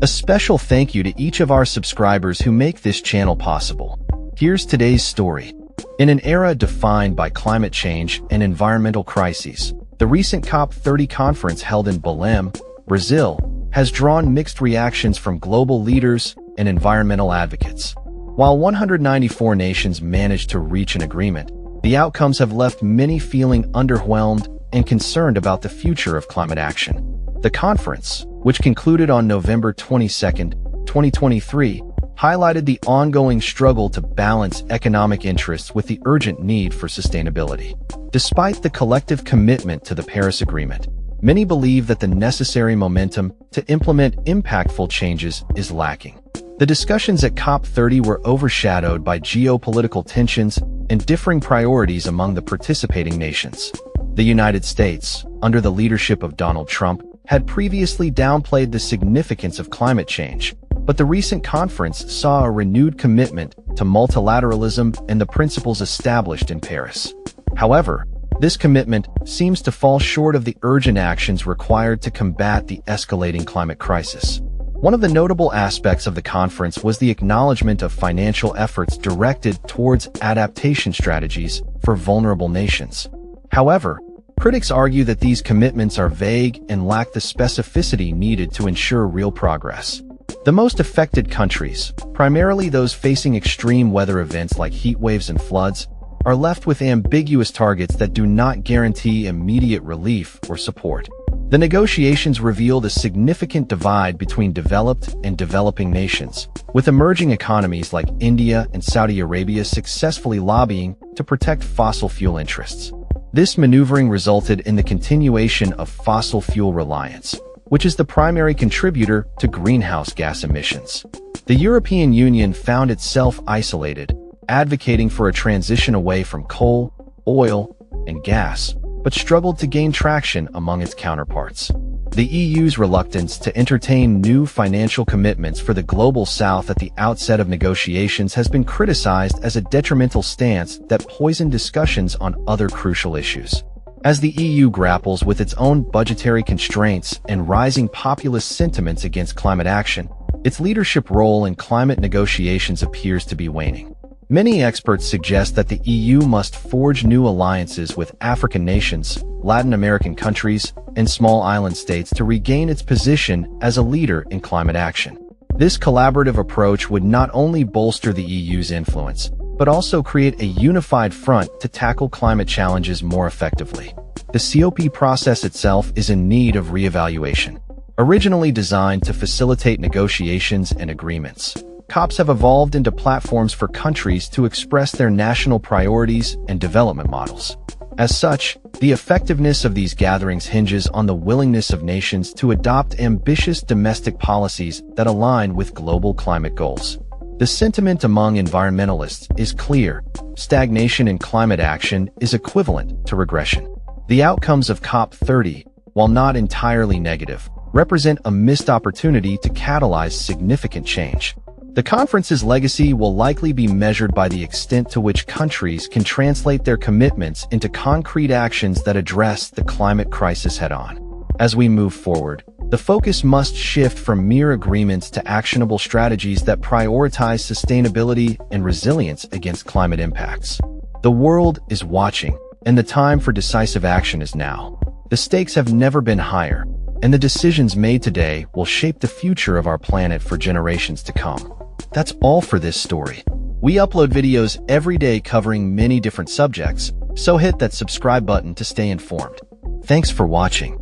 A special thank you to each of our subscribers who make this channel possible. Here's today's story. In an era defined by climate change and environmental crises, the recent COP30 conference held in Belem, Brazil, has drawn mixed reactions from global leaders and environmental advocates. While 194 nations managed to reach an agreement, the outcomes have left many feeling underwhelmed and concerned about the future of climate action. The conference, which concluded on November 22, 2023, highlighted the ongoing struggle to balance economic interests with the urgent need for sustainability. Despite the collective commitment to the Paris Agreement, many believe that the necessary momentum to implement impactful changes is lacking. The discussions at COP30 were overshadowed by geopolitical tensions and differing priorities among the participating nations. The United States, under the leadership of Donald Trump, had previously downplayed the significance of climate change, but the recent conference saw a renewed commitment to multilateralism and the principles established in Paris. However, this commitment seems to fall short of the urgent actions required to combat the escalating climate crisis. One of the notable aspects of the conference was the acknowledgement of financial efforts directed towards adaptation strategies for vulnerable nations. However, critics argue that these commitments are vague and lack the specificity needed to ensure real progress. The most affected countries, primarily those facing extreme weather events like heat waves and floods, are left with ambiguous targets that do not guarantee immediate relief or support. The negotiations revealed a significant divide between developed and developing nations, with emerging economies like India and Saudi Arabia successfully lobbying to protect fossil fuel interests. This maneuvering resulted in the continuation of fossil fuel reliance, which is the primary contributor to greenhouse gas emissions. The European Union found itself isolated, advocating for a transition away from coal, oil, and gas, but struggled to gain traction among its counterparts. The EU's reluctance to entertain new financial commitments for the Global South at the outset of negotiations has been criticized as a detrimental stance that poisoned discussions on other crucial issues. As the EU grapples with its own budgetary constraints and rising populist sentiments against climate action, its leadership role in climate negotiations appears to be waning. Many experts suggest that the EU must forge new alliances with African nations, Latin American countries, and small island states to regain its position as a leader in climate action. This collaborative approach would not only bolster the EU's influence, but also create a unified front to tackle climate challenges more effectively. The COP process itself is in need of reevaluation. Originally designed to facilitate negotiations and agreements, COPs have evolved into platforms for countries to express their national priorities and development models. As such, the effectiveness of these gatherings hinges on the willingness of nations to adopt ambitious domestic policies that align with global climate goals. The sentiment among environmentalists is clear: stagnation in climate action is equivalent to regression. The outcomes of COP30, while not entirely negative, represent a missed opportunity to catalyze significant change. The conference's legacy will likely be measured by the extent to which countries can translate their commitments into concrete actions that address the climate crisis head-on. As we move forward, the focus must shift from mere agreements to actionable strategies that prioritize sustainability and resilience against climate impacts. The world is watching, and the time for decisive action is now. The stakes have never been higher, and the decisions made today will shape the future of our planet for generations to come. That's all for this story. We upload videos every day covering many different subjects, so hit that subscribe button to stay informed. Thanks for watching.